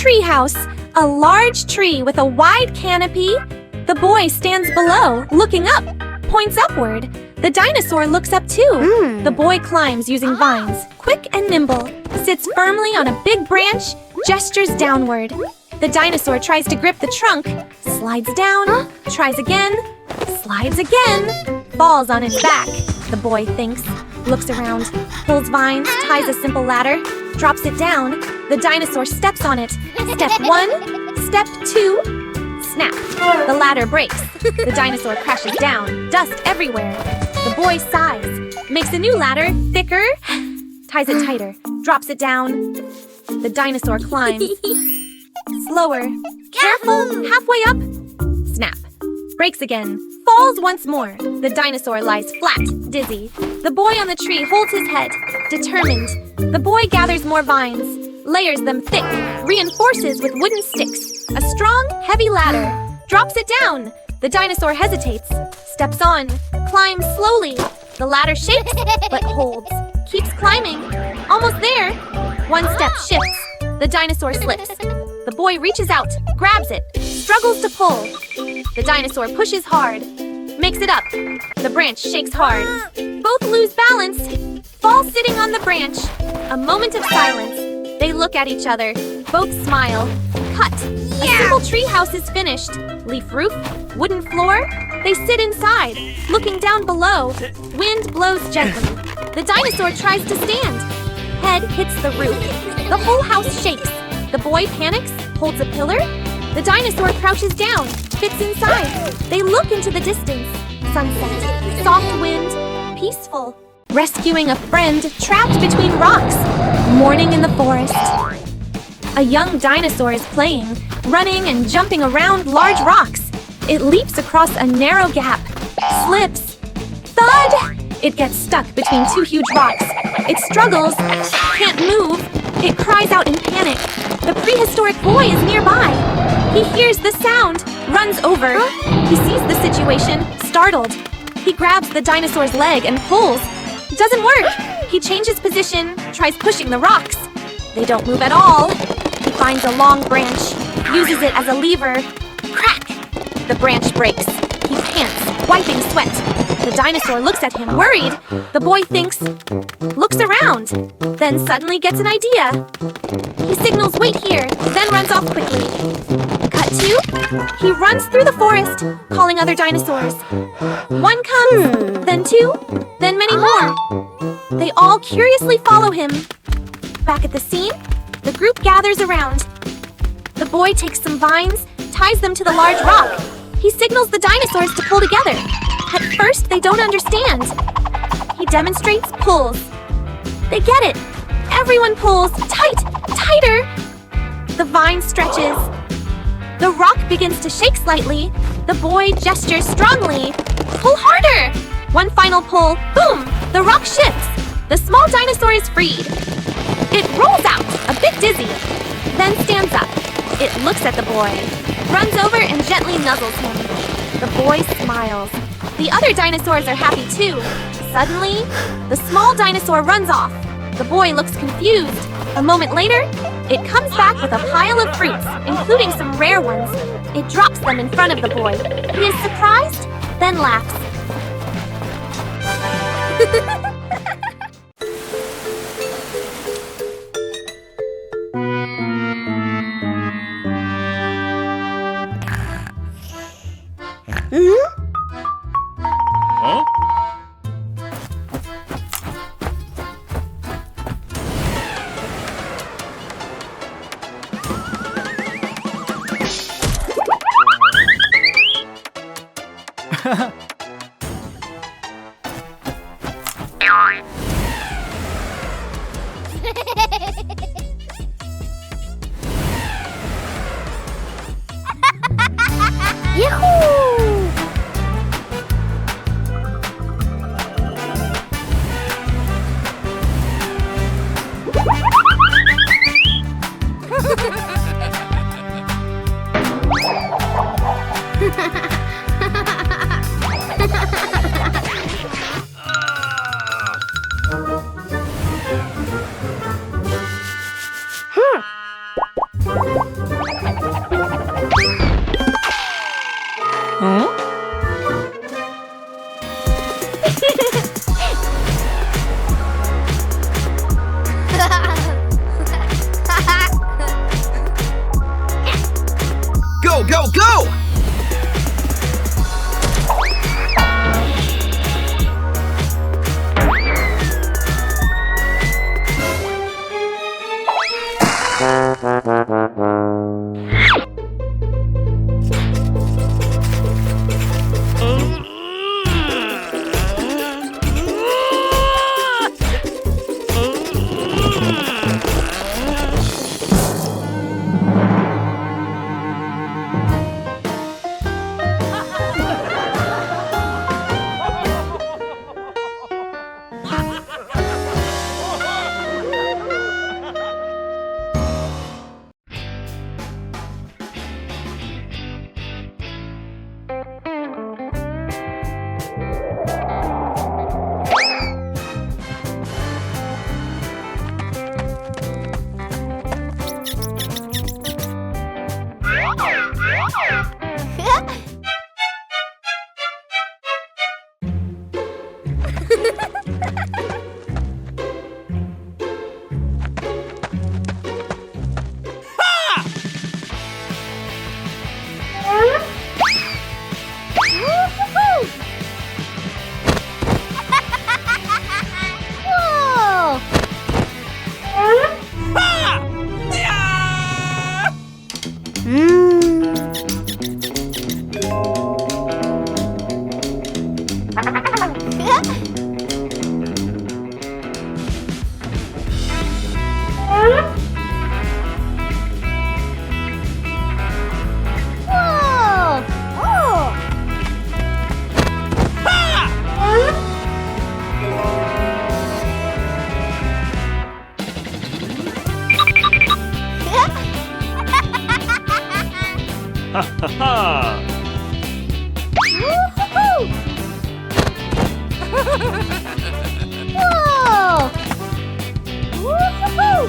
treehouse, a large tree with a wide canopy. The boy stands below, looking up, points upward. The dinosaur looks up too. The boy climbs using vines, quick and nimble, sits firmly on a big branch, gestures downward. The dinosaur tries to grip the trunk, slides down, tries again, slides again, falls on its back. The boy thinks, looks around, pulls vines, ties a simple ladder, drops it down. The dinosaur steps on it. Step 1, step 2, snap. The ladder breaks. The dinosaur crashes down, dust everywhere. The boy sighs, makes a new ladder, thicker, ties it tighter, drops it down. The dinosaur climbs. Slower, careful, halfway up, snap. Breaks again, falls once more. The dinosaur lies flat, dizzy. The boy on the tree holds his head, determined. The boy gathers more vines, layers them thick, reinforces with wooden sticks. A strong, heavy ladder, drops it down. The dinosaur hesitates, steps on, climbs slowly. The ladder shakes, but holds, keeps climbing. Almost there. One step shifts. The dinosaur slips. The boy reaches out, grabs it, struggles to pull. The dinosaur pushes hard, makes it up. The branch shakes hard. Both lose balance, fall sitting on the branch. A moment of silence. They look at each other. Both smile. Cut. A simple tree house is finished. Leaf roof, wooden floor. They sit inside, looking down below. Wind blows gently. The dinosaur tries to stand. Head hits the roof. The whole house shakes. The boy panics, holds a pillar. The dinosaur crouches down, fits inside. They look into the distance. Sunset, soft wind, peaceful. Rescuing a friend trapped between rocks. Morning in the forest. A young dinosaur is playing, running and jumping around large rocks. It leaps across a narrow gap, slips. Thud! It gets stuck between two huge rocks. It struggles, can't move. It cries out in panic. The prehistoric boy is nearby. He hears the sound, runs over. He sees the situation, startled. He grabs the dinosaur's leg and pulls. Doesn't work. He changes position, tries pushing the rocks. They don't move at all. He finds a long branch, uses it as a lever. Crack! The branch breaks. He pants, wiping sweat. The dinosaur looks at him, worried. The boy thinks, looks around, then suddenly gets an idea. He signals, wait here, then runs off quickly. Cut to, he runs through the forest, calling other dinosaurs. One comes, then two, then many more. They all curiously follow him. Back at the scene, the group gathers around. The boy takes some vines, ties them to the large rock. He signals the dinosaurs to pull together. At first, they don't understand. He demonstrates, pulls. They get it. Everyone pulls, tight, tighter. The vine stretches. The rock begins to shake slightly. The boy gestures strongly. Pull harder. One final pull, boom, the rock shifts. The small dinosaur is freed. It rolls out, a bit dizzy, then stands up. It looks at the boy, runs over and gently nuzzles him. The boy smiles. The other dinosaurs are happy too. Suddenly, the small dinosaur runs off. The boy looks confused. A moment later, it comes back with a pile of fruits, including some rare ones. It drops them in front of the boy. He is surprised, then laughs. Ha ha ha! Whoa! Woo-hoo-hoo!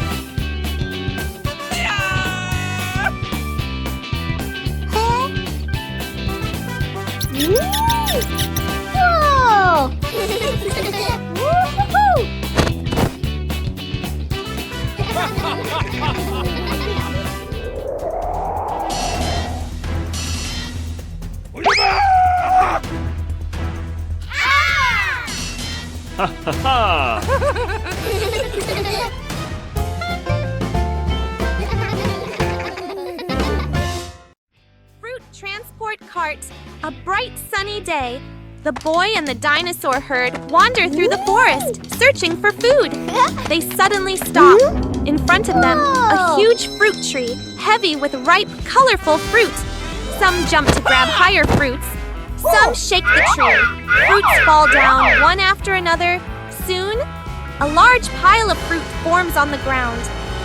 Huh? Whoa! Woo-hoo-hoo! Ha ha ha! Fruit transport cart. A bright sunny day. The boy and the dinosaur herd wander through the forest, searching for food. They suddenly stop. In front of them, a huge fruit tree, heavy with ripe, colorful fruit. Some jump to grab higher fruits. Some shake the tree. Fruits fall down one after another. Soon, a large pile of fruit forms on the ground.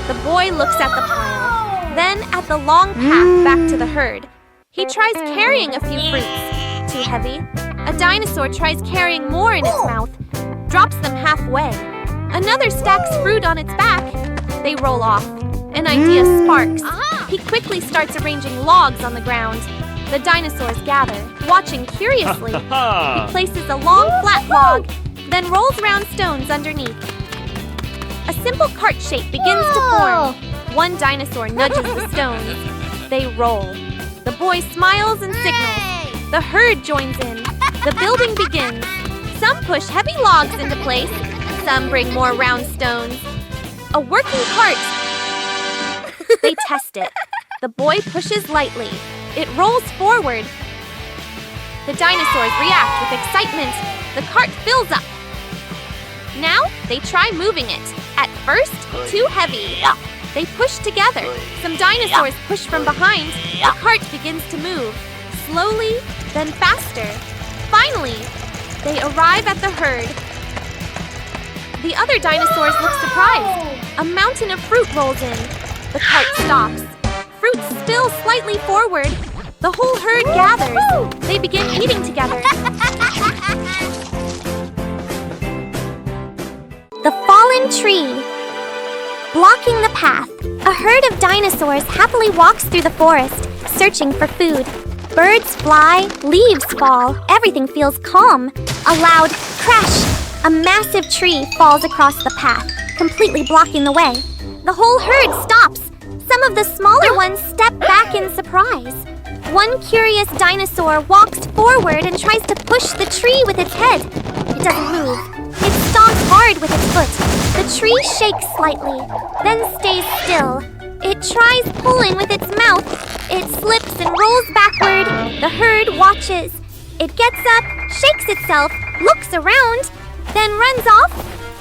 The boy looks at the pile, then at the long path back to the herd. He tries carrying a few fruits. Too heavy. A dinosaur tries carrying more in its mouth, drops them halfway. Another stacks fruit on its back. They roll off. An idea sparks. He quickly starts arranging logs on the ground. The dinosaurs gather, watching curiously. He places a long, flat log, then rolls round stones underneath. A simple cart shape begins to form. One dinosaur nudges the stones. They roll. The boy smiles and signals. The herd joins in. The building begins. Some push heavy logs into place. Some bring more round stones. A working cart. They test it. The boy pushes lightly. It rolls forward. The dinosaurs react with excitement. The cart fills up. Now they try moving it. At first, too heavy. They push together. Some dinosaurs push from behind. The cart begins to move. Slowly, then faster. Finally, they arrive at the herd. The other dinosaurs look surprised. A mountain of fruit rolls in. The cart stops. Fruits spill slightly forward. The whole herd gathers. They begin eating together. The fallen tree. Blocking the path, a herd of dinosaurs happily walks through the forest, searching for food. Birds fly, leaves fall, everything feels calm. A loud crash! A massive tree falls across the path, completely blocking the way. The whole herd stops. Some of the smaller ones step back in surprise. One curious dinosaur walks forward and tries to push the tree with its head. It doesn't move. It stomps hard with its foot. The tree shakes slightly, then stays still. It tries pulling with its mouth. It slips and rolls backward. The herd watches. It gets up, shakes itself, looks around, then runs off.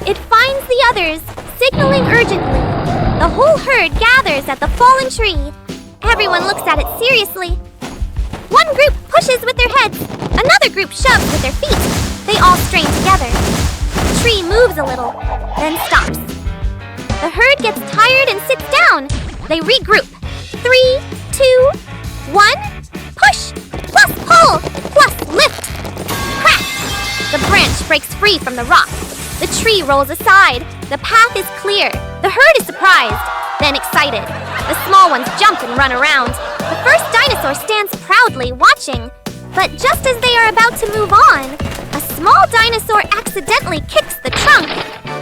It finds the others, signaling urgently. The whole herd gathers at the fallen tree. Everyone looks at it seriously. One group pushes with their heads. Another group shoves with their feet. They all strain together. The tree moves a little, then stops. The herd gets tired and sits down. They regroup. 3, 2, 1. Push, plus pull, plus lift. Crack! The branch breaks free from the rock. The tree rolls aside. The path is clear. The herd is surprised, then excited. The small ones jump and run around. The first dinosaur stands proudly watching. But just as they are about to move on, a small dinosaur accidentally kicks the trunk.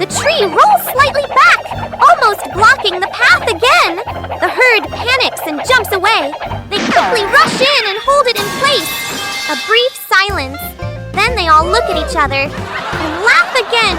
The tree rolls slightly back, almost blocking the path again. The herd panics and jumps away. They quickly rush in and hold it in place. A brief silence. Then they all look at each other and laugh again.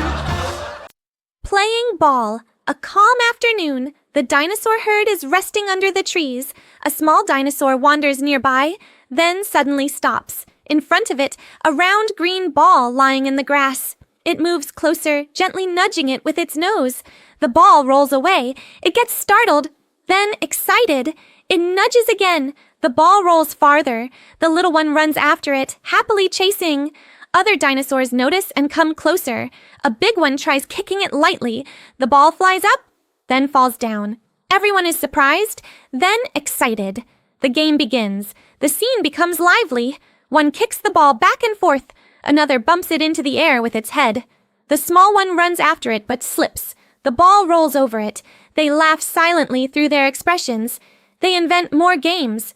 Playing ball. A calm afternoon. The dinosaur herd is resting under the trees. A small dinosaur wanders nearby, then suddenly stops. In front of it, a round green ball lying in the grass. It moves closer, gently nudging it with its nose. The ball rolls away. It gets startled, then excited. It nudges again. The ball rolls farther. The little one runs after it, happily chasing. Other dinosaurs notice and come closer. A big one tries kicking it lightly. The ball flies up, then falls down. Everyone is surprised, then excited. The game begins. The scene becomes lively. One kicks the ball back and forth. Another bumps it into the air with its head. The small one runs after it but slips. The ball rolls over it. They laugh silently through their expressions. They invent more games.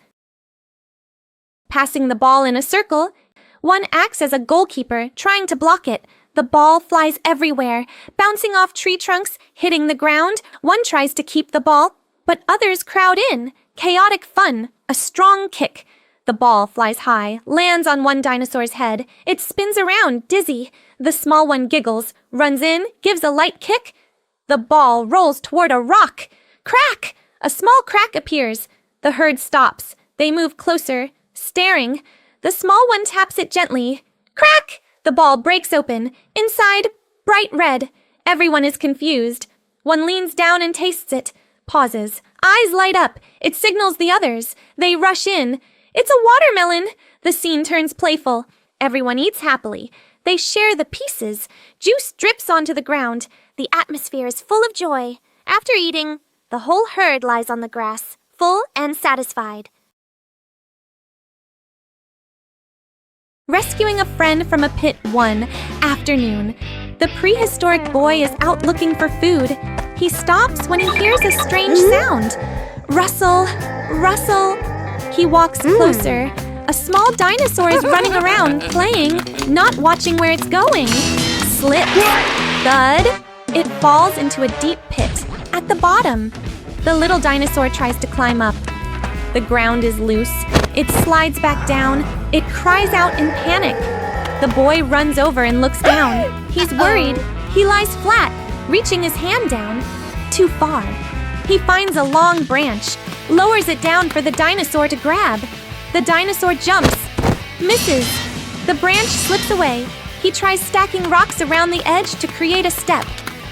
Passing the ball in a circle, one acts as a goalkeeper, trying to block it. The ball flies everywhere, bouncing off tree trunks, hitting the ground. One tries to keep the ball, but others crowd in. Chaotic fun, a strong kick. The ball flies high, lands on one dinosaur's head. It spins around, dizzy. The small one giggles, runs in, gives a light kick. The ball rolls toward a rock. Crack! A small crack appears. The herd stops. They move closer, staring. The small one taps it gently. Crack! The ball breaks open. Inside, bright red. Everyone is confused. One leans down and tastes it. Pauses. Eyes light up. It signals the others. They rush in. It's a watermelon! The scene turns playful. Everyone eats happily. They share the pieces. Juice drips onto the ground. The atmosphere is full of joy. After eating, the whole herd lies on the grass, full and satisfied. Rescuing a friend from a pit one afternoon. The prehistoric boy is out looking for food. He stops when he hears a strange sound. Rustle, rustle. He walks closer. A small dinosaur is running around, playing, not watching where it's going. Slip, thud. It falls into a deep pit. At the bottom, the little dinosaur tries to climb up. The ground is loose. It slides back down. It cries out in panic. The boy runs over and looks down. He's worried. He lies flat, reaching his hand down. Too far. He finds a long branch, lowers it down for the dinosaur to grab. The dinosaur jumps, misses. The branch slips away. He tries stacking rocks around the edge to create a step.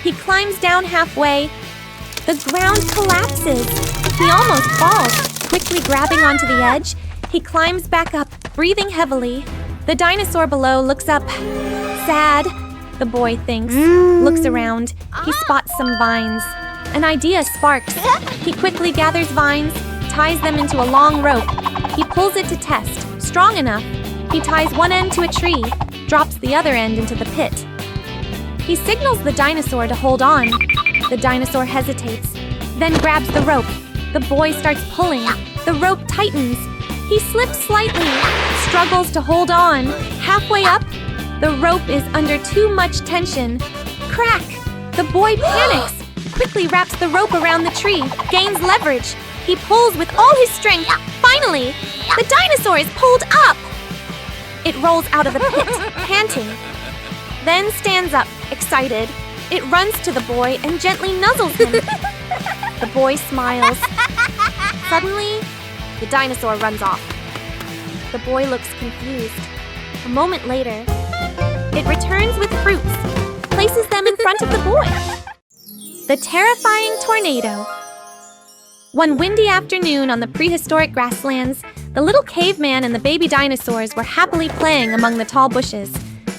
He climbs down halfway. The ground collapses. He almost falls, quickly grabbing onto the edge. He climbs back up, breathing heavily. The dinosaur below looks up. Sad, the boy thinks. Looks around. He spots some vines. An idea sparks. He quickly gathers vines, ties them into a long rope. He pulls it to test, strong enough. He ties one end to a tree, drops the other end into the pit. He signals the dinosaur to hold on. The dinosaur hesitates, then grabs the rope. The boy starts pulling. The rope tightens. He slips slightly, struggles to hold on. Halfway up, the rope is under too much tension. Crack! The boy panics, quickly wraps the rope around the tree, gains leverage. He pulls with all his strength. Finally, the dinosaur is pulled up! It rolls out of the pit, panting. Then stands up, excited. It runs to the boy and gently nuzzles him. The boy smiles. Suddenly, the dinosaur runs off. The boy looks confused. A moment later, it returns with fruits, places them in front of the boy. The terrifying tornado. One windy afternoon on the prehistoric grasslands, the little caveman and the baby dinosaurs were happily playing among the tall bushes.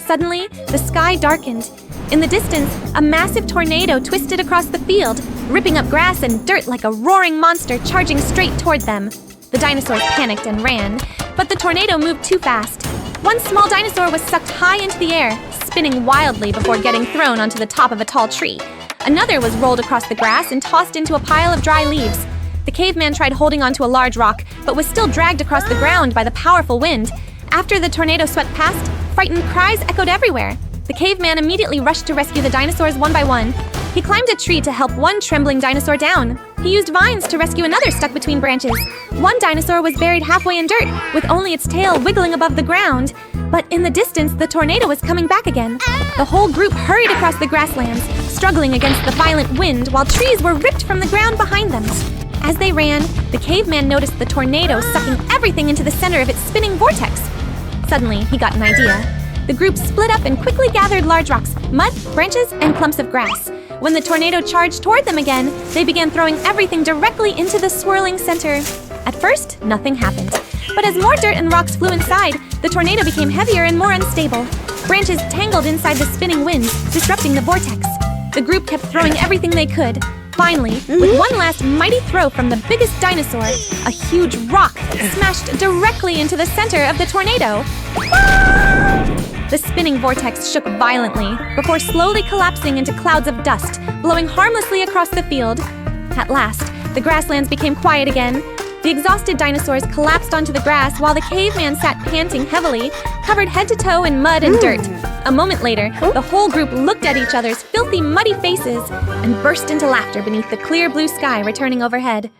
Suddenly, the sky darkened. In the distance, a massive tornado twisted across the field, ripping up grass and dirt like a roaring monster charging straight toward them. The dinosaurs panicked and ran, but the tornado moved too fast. One small dinosaur was sucked high into the air, spinning wildly before getting thrown onto the top of a tall tree. Another was rolled across the grass and tossed into a pile of dry leaves. The caveman tried holding onto a large rock, but was still dragged across the ground by the powerful wind. After the tornado swept past, frightened cries echoed everywhere. The caveman immediately rushed to rescue the dinosaurs one by one. He climbed a tree to help one trembling dinosaur down. He used vines to rescue another stuck between branches. One dinosaur was buried halfway in dirt, with only its tail wiggling above the ground. But in the distance, the tornado was coming back again. The whole group hurried across the grasslands, struggling against the violent wind while trees were ripped from the ground behind them. As they ran, the caveman noticed the tornado sucking everything into the center of its spinning vortex. Suddenly, he got an idea. The group split up and quickly gathered large rocks, mud, branches, and clumps of grass. When the tornado charged toward them again, they began throwing everything directly into the swirling center. At first, nothing happened. But as more dirt and rocks flew inside, the tornado became heavier and more unstable. Branches tangled inside the spinning wind, disrupting the vortex. The group kept throwing everything they could. Finally, with one last mighty throw from the biggest dinosaur, a huge rock smashed directly into the center of the tornado. The spinning vortex shook violently before slowly collapsing into clouds of dust, blowing harmlessly across the field. At last, the grasslands became quiet again. The exhausted dinosaurs collapsed onto the grass while the caveman sat panting heavily, covered head to toe in mud and dirt. A moment later, the whole group looked at each other's filthy, muddy faces and burst into laughter beneath the clear blue sky returning overhead.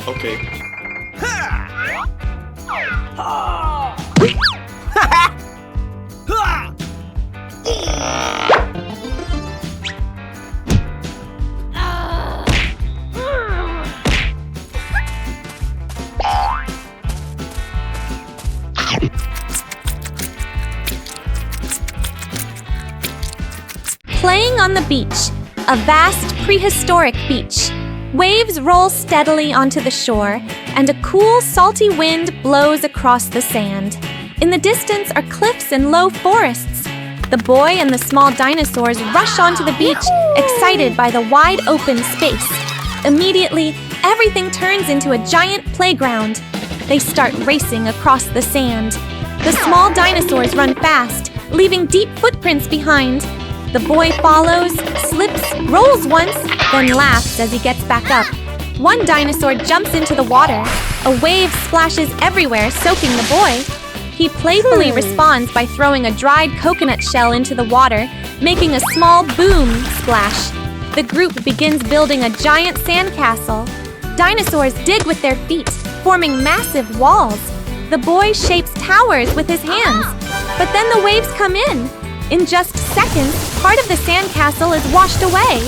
Okay. Playing on the beach, a vast prehistoric beach. Waves roll steadily onto the shore, and a cool, salty wind blows across the sand. In the distance are cliffs and low forests. The boy and the small dinosaurs rush onto the beach, excited by the wide open space. Immediately, everything turns into a giant playground. They start racing across the sand. The small dinosaurs run fast, leaving deep footprints behind. The boy follows, slips, rolls once, then laughs as he gets back up. One dinosaur jumps into the water. A wave splashes everywhere, soaking the boy. He playfully responds by throwing a dried coconut shell into the water, making a small boom splash. The group begins building a giant sandcastle. Dinosaurs dig with their feet, forming massive walls. The boy shapes towers with his hands. But then the waves come in. In just seconds, part of the sandcastle is washed away.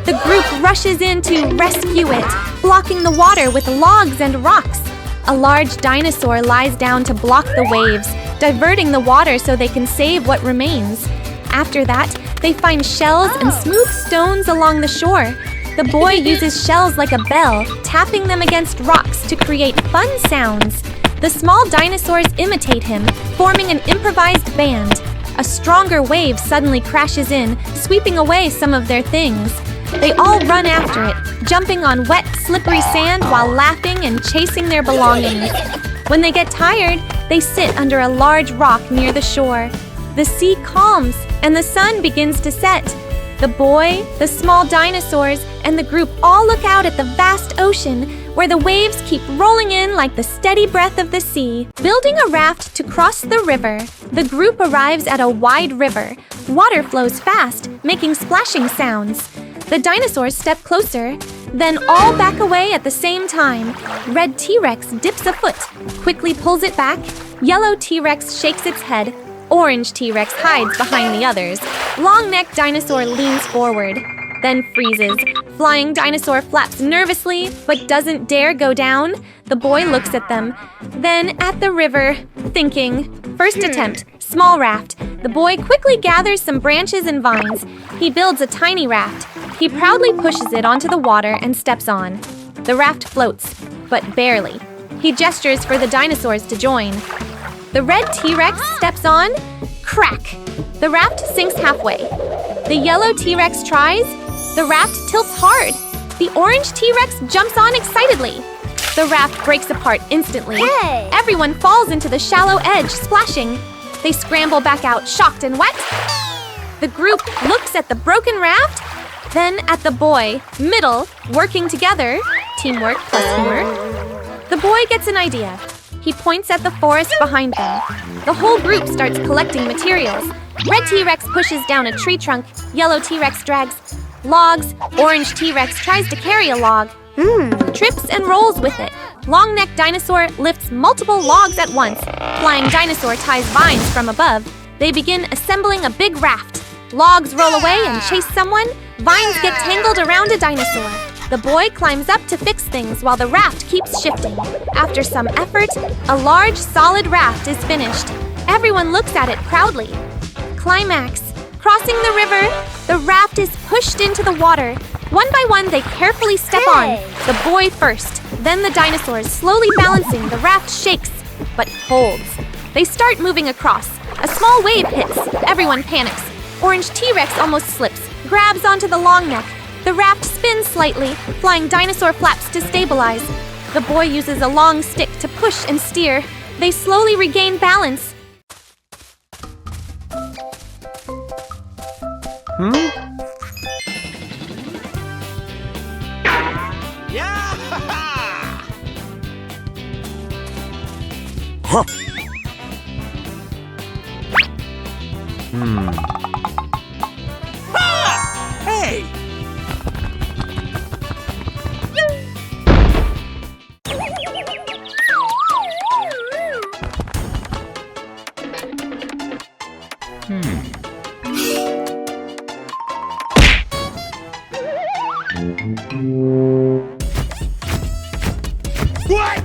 The group rushes in to rescue it, blocking the water with logs and rocks. A large dinosaur lies down to block the waves, diverting the water so they can save what remains. After that, they find shells and smooth stones along the shore. The boy uses shells like a bell, tapping them against rocks to create fun sounds. The small dinosaurs imitate him, forming an improvised band. A stronger wave suddenly crashes in, sweeping away some of their things. They all run after it, jumping on wet, slippery sand while laughing and chasing their belongings. When they get tired, they sit under a large rock near the shore. The sea calms, and the sun begins to set. The boy, the small dinosaurs, and the group all look out at the vast ocean where the waves keep rolling in like the steady breath of the sea. Building a raft to cross the river, the group arrives at a wide river. Water flows fast, making splashing sounds. The dinosaurs step closer, then all back away at the same time. Red T-Rex dips a foot, quickly pulls it back. Yellow T-Rex shakes its head. Orange T-Rex hides behind the others. Long-necked dinosaur leans forward, then freezes. Flying dinosaur flaps nervously, but doesn't dare go down. The boy looks at them, then at the river, thinking. First attempt, small raft. The boy quickly gathers some branches and vines. He builds a tiny raft. He proudly pushes it onto the water and steps on. The raft floats, but barely. He gestures for the dinosaurs to join. The red T-Rex steps on. Crack! The raft sinks halfway. The yellow T-Rex tries. The raft tilts hard. The orange T-Rex jumps on excitedly. The raft breaks apart instantly. Hey! Everyone falls into the shallow edge, splashing. They scramble back out, shocked and wet. The group looks at the broken raft, then at the boy, middle, working together. Teamwork plus humor. The boy gets an idea. He points at the forest behind them. The whole group starts collecting materials. Red T-Rex pushes down a tree trunk. Yellow T-Rex drags logs. Orange T-Rex tries to carry a log. Trips and rolls with it. Long-necked dinosaur lifts multiple logs at once. Flying dinosaur ties vines from above. They begin assembling a big raft. Logs roll away and chase someone. Vines get tangled around a dinosaur. The boy climbs up to fix things while the raft keeps shifting. After some effort, a large, solid raft is finished. Everyone looks at it proudly. Climax. Crossing the river, the raft is pushed into the water. One by one, they carefully step on. The boy first, then the dinosaurs, slowly balancing. The raft shakes, but holds. They start moving across. A small wave hits. Everyone panics. Orange T-Rex almost slips, grabs onto the long neck. The raft spins slightly, flying dinosaur flaps to stabilize. The boy uses a long stick to push and steer. They slowly regain balance. Yeah! Huh. Hey! What?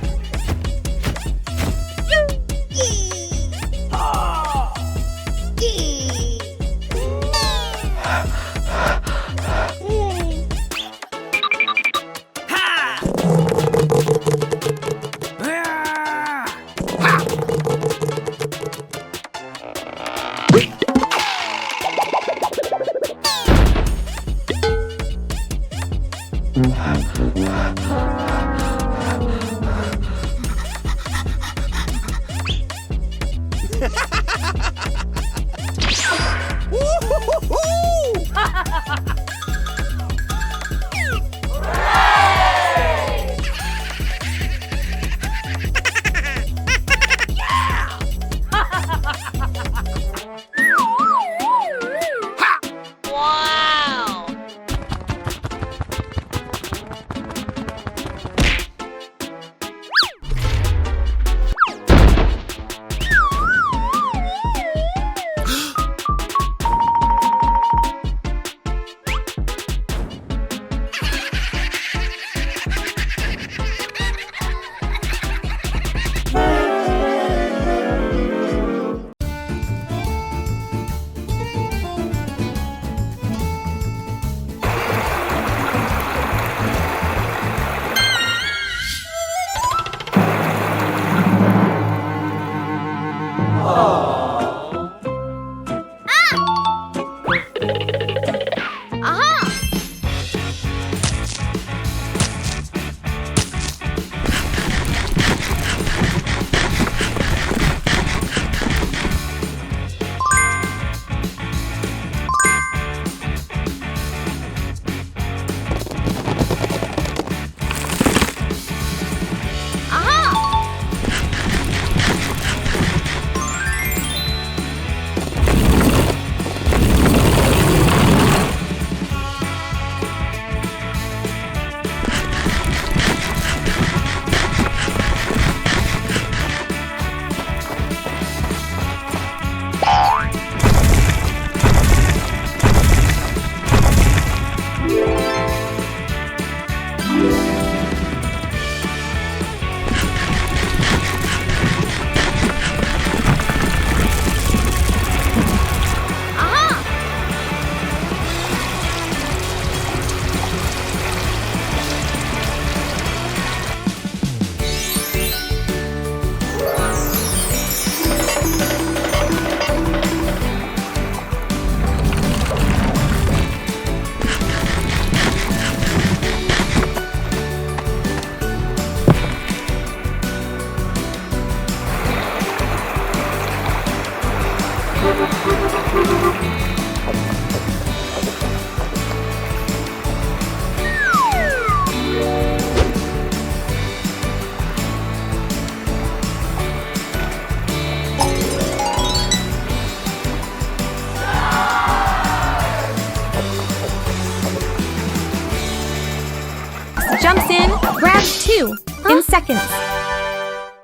Jumps in, grabs 2 in seconds.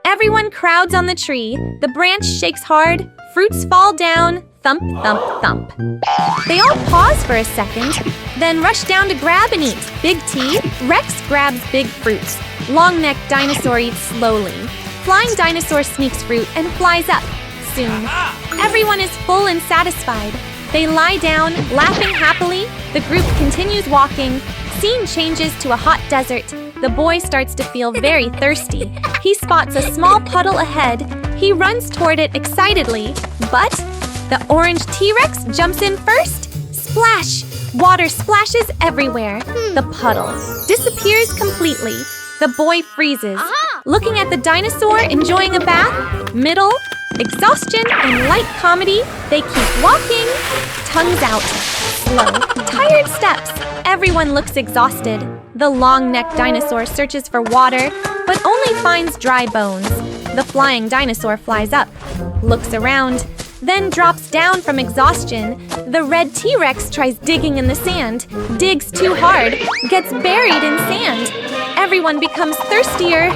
Everyone crowds on the tree. The branch shakes hard. Fruits fall down. Thump, thump, thump. They all pause for a second, then rush down to grab and eat. Big T, Rex grabs big fruits. Long-necked dinosaur eats slowly. Flying dinosaur sneaks fruit and flies up. Soon, everyone is full and satisfied. They lie down, laughing happily. The group continues walking. Scene changes to a hot desert. The boy starts to feel very thirsty. He spots a small puddle ahead. He runs toward it excitedly, but the orange T-Rex jumps in first. Splash! Water splashes everywhere. The puddle disappears completely. The boy freezes. Looking at the dinosaur enjoying a bath, middle, exhaustion, and light comedy, they keep walking. Tongues out. Slow, tired steps. Everyone looks exhausted. The long-necked dinosaur searches for water, but only finds dry bones. The flying dinosaur flies up, looks around, then drops down from exhaustion. The red T-Rex tries digging in the sand, digs too hard, gets buried in sand. Everyone becomes thirstier.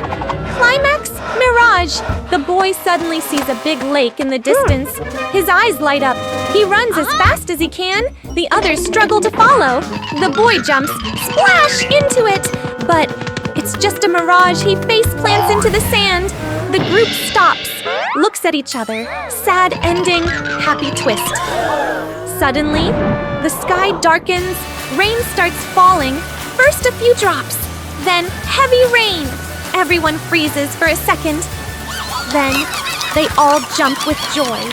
Climax, mirage. The boy suddenly sees a big lake in the distance. His eyes light up. He runs as fast as he can. The others struggle to follow. The boy jumps, splash, into it. But it's just a mirage. He face plants into the sand. The group stops, looks at each other. Sad ending, happy twist. Suddenly, the sky darkens. Rain starts falling. First a few drops, then heavy rain. Everyone freezes for a second. Then they all jump with joy.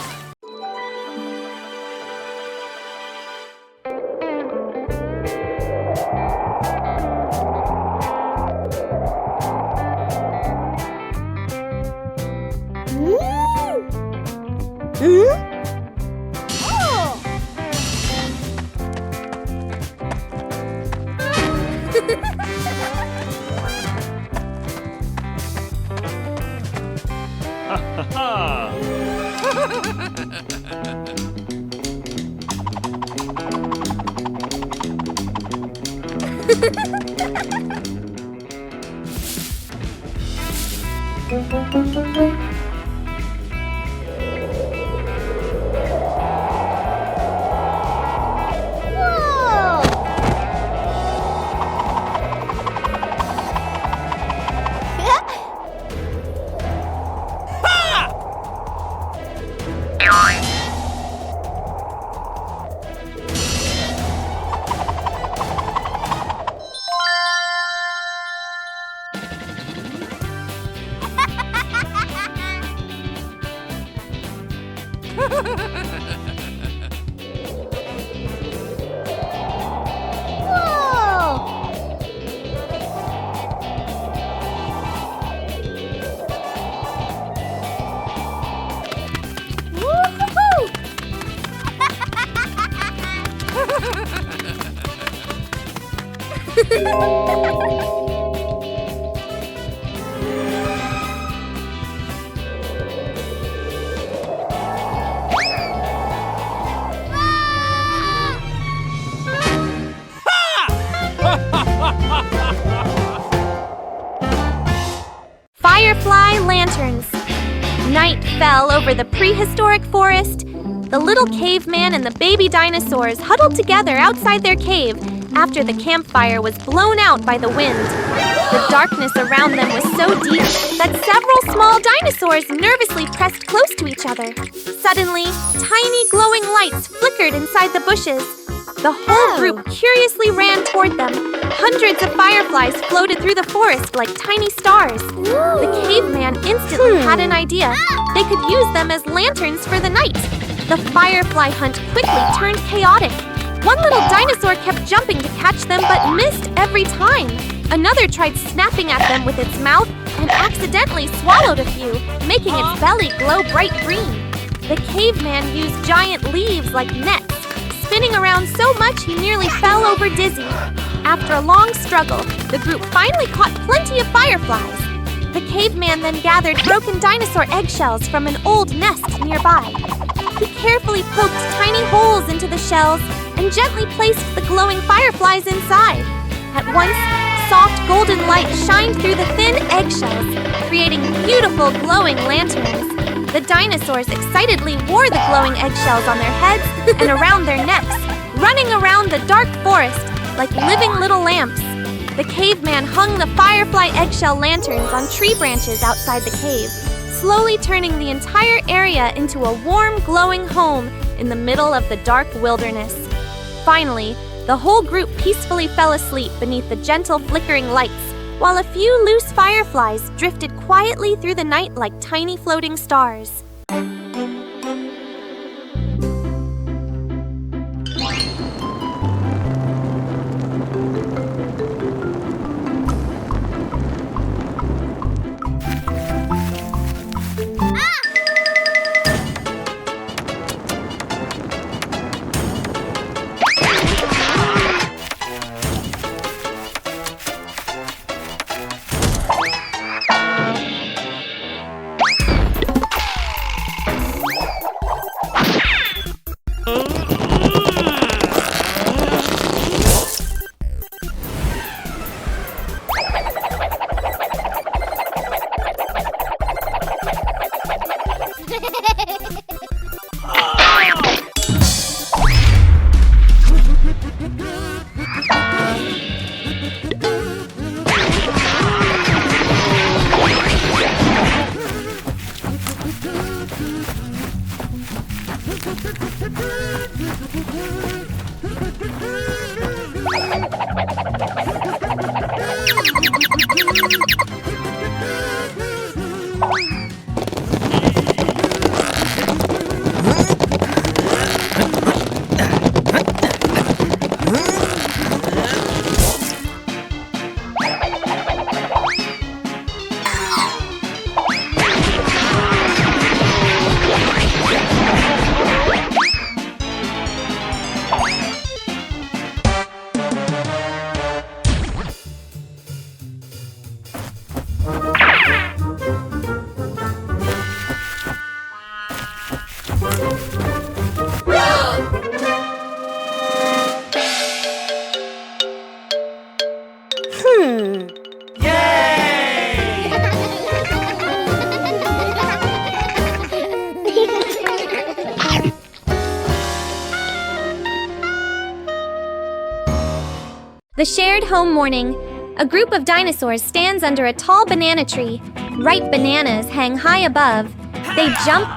Firefly lanterns. Night fell over the prehistoric forest. The little caveman and the baby dinosaurs huddled together outside their cave after the campfire was blown out by the wind. The darkness around them was so deep that several small dinosaurs nervously pressed close to each other. Suddenly, tiny glowing lights flickered inside the bushes. The whole group curiously ran toward them. Hundreds of fireflies floated through the forest like tiny stars. The caveman instantly had an idea. They could use them as lanterns for the night. The firefly hunt quickly turned chaotic. One little dinosaur kept jumping to catch them but missed every time. Another tried snapping at them with its mouth and accidentally swallowed a few, making its belly glow bright green. The caveman used giant leaves like nets, spinning around so much he nearly fell over dizzy. After a long struggle, the group finally caught plenty of fireflies. The caveman then gathered broken dinosaur eggshells from an old nest nearby. He carefully poked tiny holes into the shells and gently placed the glowing fireflies inside. At once, soft golden light shined through the thin eggshells, creating beautiful glowing lanterns. The dinosaurs excitedly wore the glowing eggshells on their heads and around their necks, running around the dark forest like living little lamps. The caveman hung the firefly eggshell lanterns on tree branches outside the cave, slowly turning the entire area into a warm, glowing home in the middle of the dark wilderness. Finally, the whole group peacefully fell asleep beneath the gentle flickering lights, while a few loose fireflies drifted quietly through the night like tiny floating stars. The shared home morning. A group of dinosaurs stands under a tall banana tree. Ripe bananas hang high above. They jump,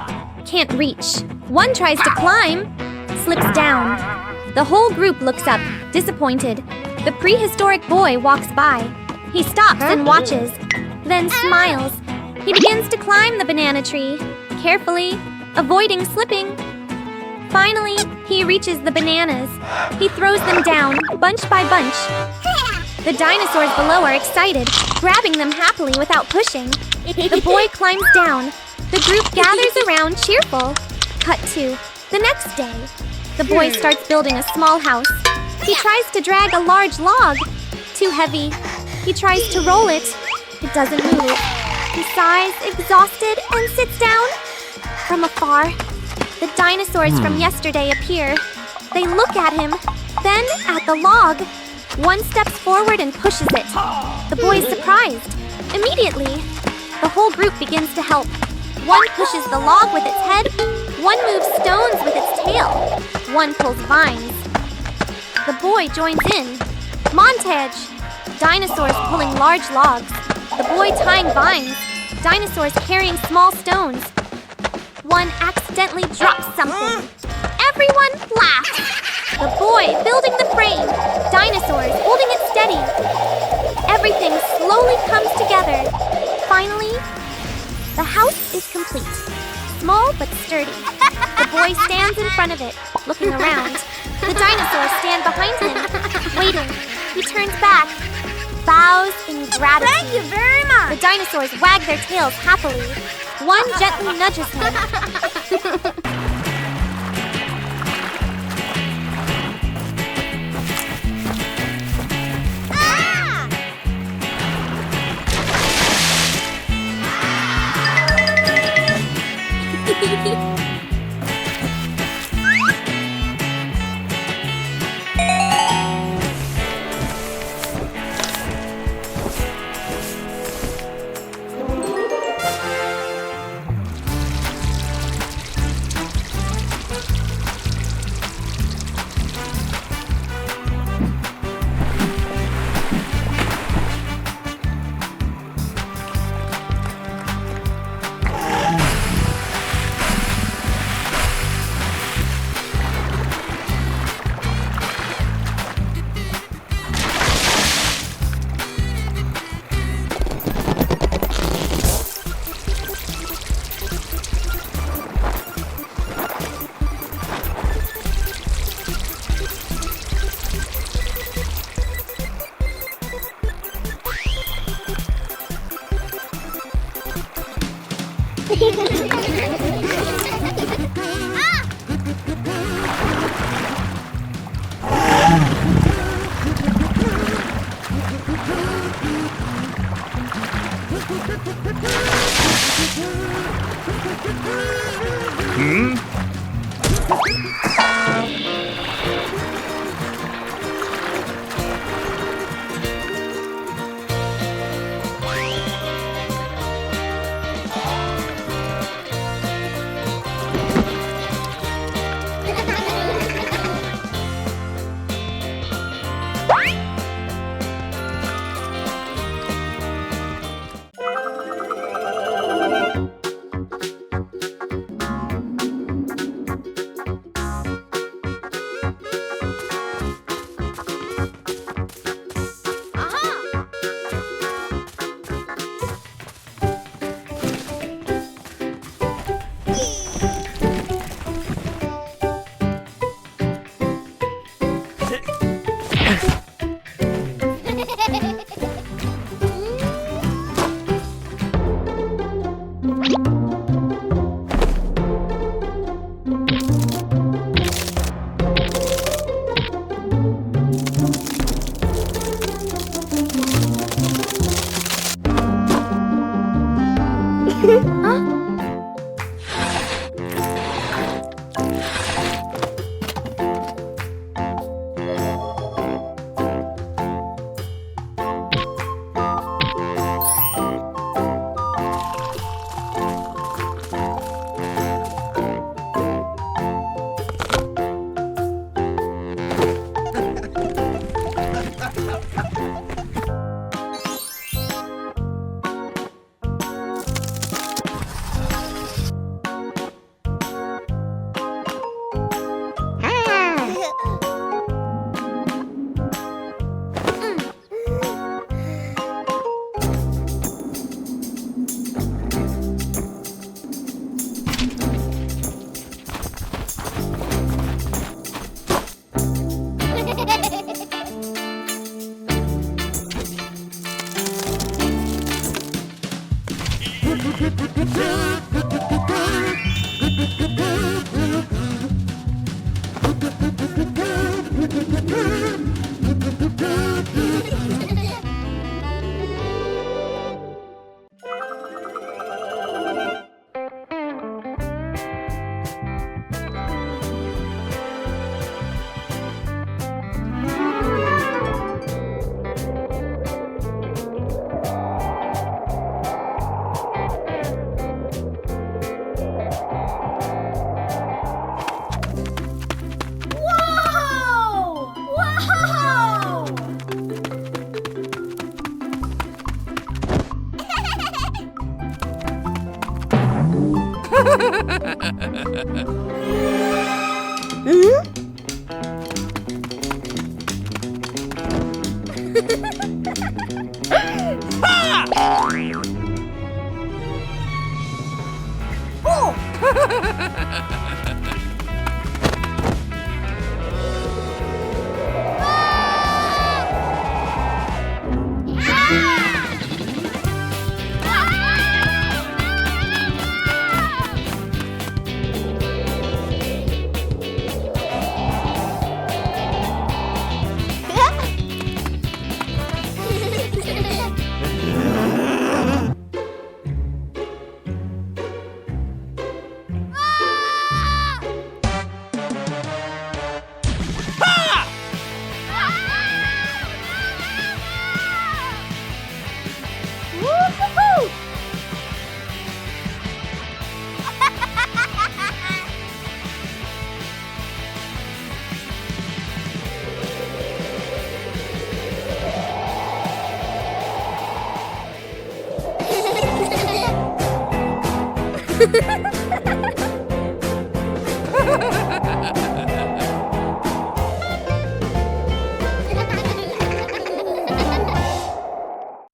can't reach. One tries to climb, slips down. The whole group looks up, disappointed. The prehistoric boy walks by. He stops and watches, then smiles. He begins to climb the banana tree, carefully, avoiding slipping. Finally, he reaches the bananas. He throws them down, bunch by bunch. The dinosaurs below are excited, grabbing them happily without pushing. The boy climbs down. The group gathers around, cheerful. Cut to the next day. The boy starts building a small house. He tries to drag a large log. Too heavy. He tries to roll it. It doesn't move. He sighs, exhausted, and sits down. From afar, the dinosaurs from yesterday appear. They look at him, then at the log. One steps forward and pushes it. The boy is surprised. Immediately, the whole group begins to help. One pushes the log with its head. One moves stones with its tail. One pulls vines. The boy joins in. Montage. Dinosaurs pulling large logs. The boy tying vines. Dinosaurs carrying small stones. One accidentally drops something. Everyone laughs. The boy building the frame. Dinosaurs holding it steady. Everything slowly comes together. Finally, the house is complete. Small but sturdy. The boy stands in front of it, looking around. The dinosaurs stand behind him, waiting. He turns back, bows in gratitude. Thank you very much. The dinosaurs wag their tails happily. One gently nudges him.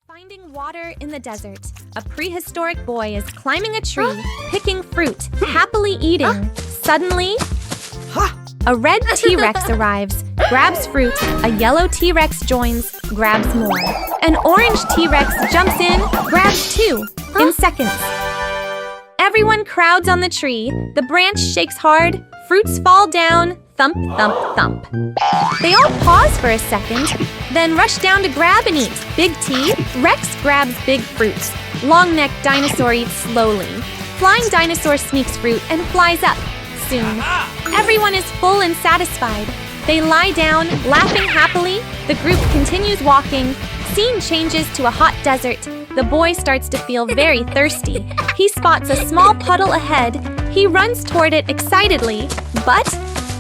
Finding water in the desert. A prehistoric boy is climbing a tree, picking fruit, happily eating. Suddenly, a red T-Rex arrives, grabs fruit, a yellow T-Rex joins, grabs more. An orange T-Rex jumps in, grabs two, in seconds. Everyone crowds on the tree, the branch shakes hard, fruits fall down, thump, thump, thump. They all pause for a second, then rush down to grab and eat. Big T, Rex grabs big fruit. Long-necked dinosaur eats slowly. Flying dinosaur sneaks fruit and flies up. Soon, everyone is full and satisfied. They lie down, laughing happily. The group continues walking. Scene changes to a hot desert. The boy starts to feel very thirsty. He spots a small puddle ahead. He runs toward it excitedly, but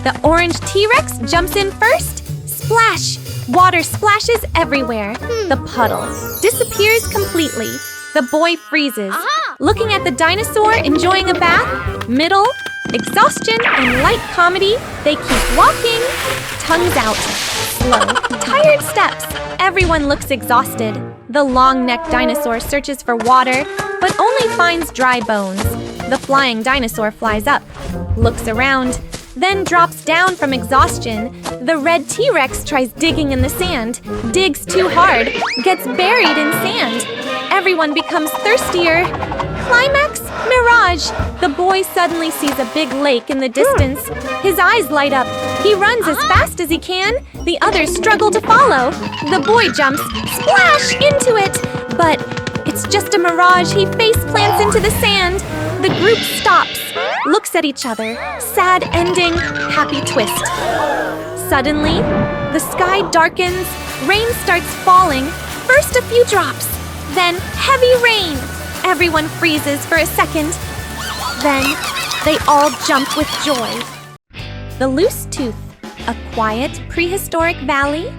the orange T-Rex jumps in first. Splash! Water splashes everywhere. The puddle disappears completely. The boy freezes. Looking at the dinosaur enjoying a bath, middle, exhaustion, and light comedy, they keep walking, tongues out, slow, tired steps. Everyone looks exhausted. The long-necked dinosaur searches for water, but only finds dry bones. The flying dinosaur flies up, looks around, then drops down from exhaustion. The red T-Rex tries digging in the sand, digs too hard, gets buried in sand. Everyone becomes thirstier. Climax, mirage. The boy suddenly sees a big lake in the distance. His eyes light up. He runs as fast as he can. The others struggle to follow. The boy jumps, splash, into it. But it's just a mirage. He face plants into the sand. The group stops, looks at each other. Sad ending, happy twist. Suddenly, the sky darkens. Rain starts falling. First a few drops, then heavy rain. Everyone freezes for a second. Then, they all jump with joy. The Loose Tooth, a quiet, prehistoric valley.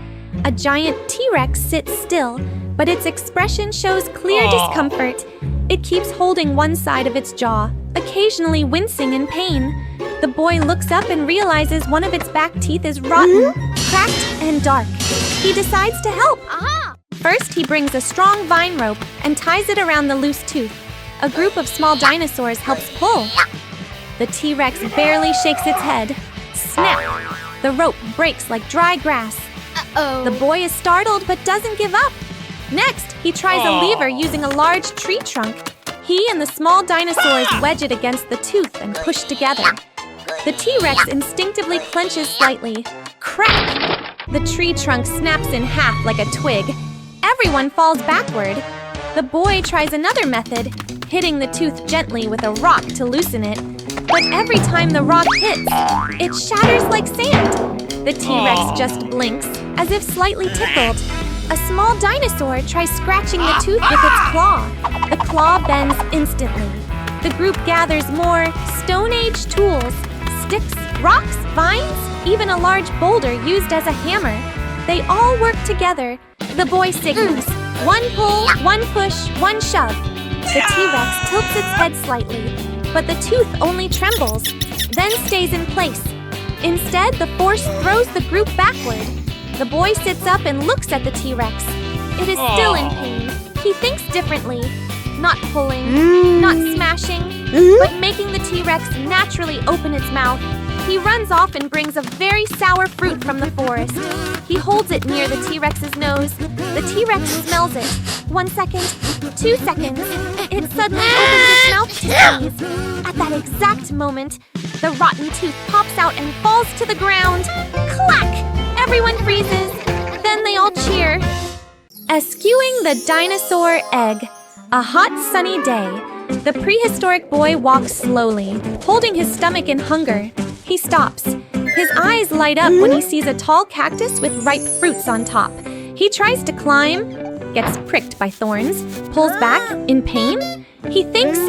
A giant T-Rex sits still, but its expression shows clear discomfort. It keeps holding one side of its jaw, occasionally wincing in pain. The boy looks up and realizes one of its back teeth is rotten, cracked, and dark. He decides to help. First, he brings a strong vine rope and ties it around the loose tooth. A group of small dinosaurs helps pull. The T-Rex barely shakes its head. Snap! The rope breaks like dry grass. The boy is startled but doesn't give up. Next, he tries a lever using a large tree trunk. He and the small dinosaurs wedge it against the tooth and push together. The T-Rex instinctively clenches slightly. Crack! The tree trunk snaps in half like a twig. Everyone falls backward. The boy tries another method, hitting the tooth gently with a rock to loosen it. But every time the rock hits, it shatters like sand. The T-Rex just blinks, as if slightly tickled. A small dinosaur tries scratching the tooth with its claw. The claw bends instantly. The group gathers more Stone Age tools, sticks, rocks, vines, even a large boulder used as a hammer. They all work together. The boy signals. One pull, one push, one shove. The T-Rex tilts its head slightly, but the tooth only trembles, then stays in place. Instead, the force throws the group backward. The boy sits up and looks at the T-Rex. It is still in pain. He thinks differently. Not pulling, not smashing, but making the T-Rex naturally open its mouth. He runs off and brings a very sour fruit from the forest. He holds it near the T-Rex's nose. The T-Rex smells it. 1 second, 2 seconds. It suddenly opens its mouth to sneeze. At that exact moment, the rotten tooth pops out and falls to the ground. Clack! Everyone freezes. Then they all cheer. Eschewing the dinosaur egg. A hot, sunny day. The prehistoric boy walks slowly, holding his stomach in hunger. He stops. His eyes light up when he sees a tall cactus with ripe fruits on top. He tries to climb, gets pricked by thorns, pulls back in pain. He thinks,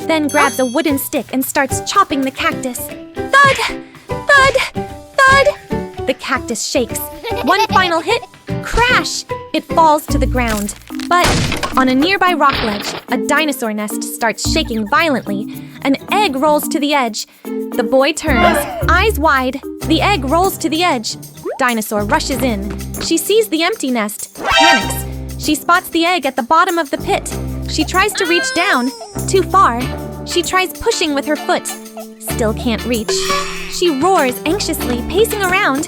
then grabs a wooden stick and starts chopping the cactus. Thud! Thud! Thud! The cactus shakes. One final hit, crash! It falls to the ground. But on a nearby rock ledge, a dinosaur nest starts shaking violently. An egg rolls to the edge. The boy turns, eyes wide. The egg rolls to the edge. Dinosaur rushes in. She sees the empty nest, panics. She spots the egg at the bottom of the pit. She tries to reach down, too far. She tries pushing with her foot. Still can't reach. She roars anxiously, pacing around.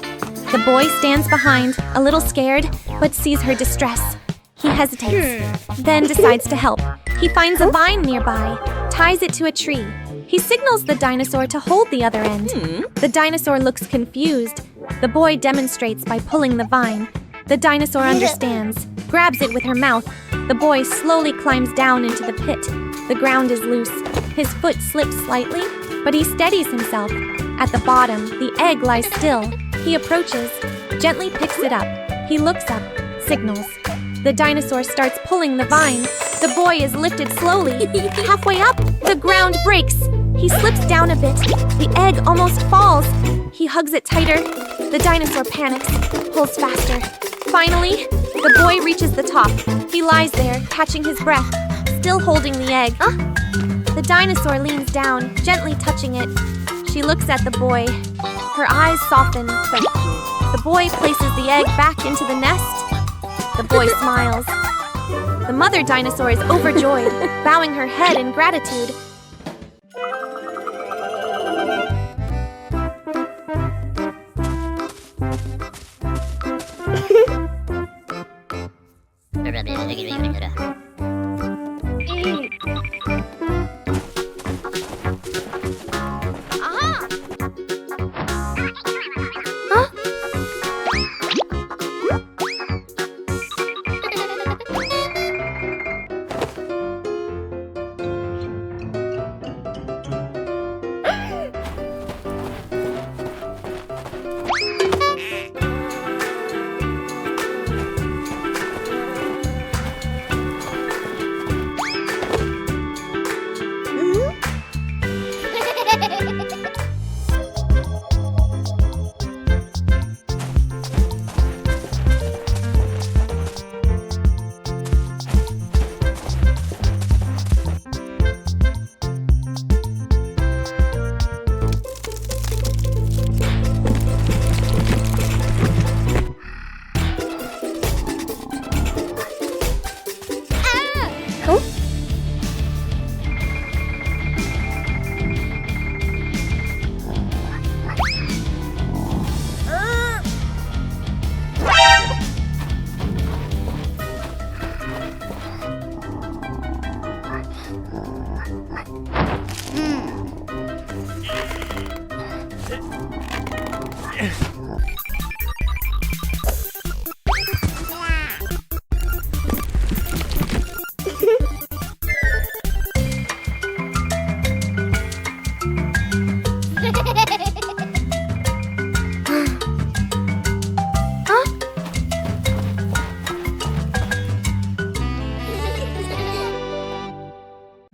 The boy stands behind, a little scared, but sees her distress. He hesitates, then decides to help. He finds a vine nearby, ties it to a tree. He signals the dinosaur to hold the other end. The dinosaur looks confused. The boy demonstrates by pulling the vine. The dinosaur understands, grabs it with her mouth. The boy slowly climbs down into the pit. The ground is loose. His foot slips slightly, but he steadies himself. At the bottom, the egg lies still. He approaches, gently picks it up. He looks up, signals. The dinosaur starts pulling the vine. The boy is lifted slowly. Halfway up, the ground breaks. He slips down a bit. The egg almost falls. He hugs it tighter. The dinosaur panics, pulls faster. Finally, the boy reaches the top. He lies there, catching his breath, still holding the egg. The dinosaur leans down, gently touching it. She looks at the boy. Her eyes soften, but the boy places the egg back into the nest. The boy smiles. The mother dinosaur is overjoyed, bowing her head in gratitude.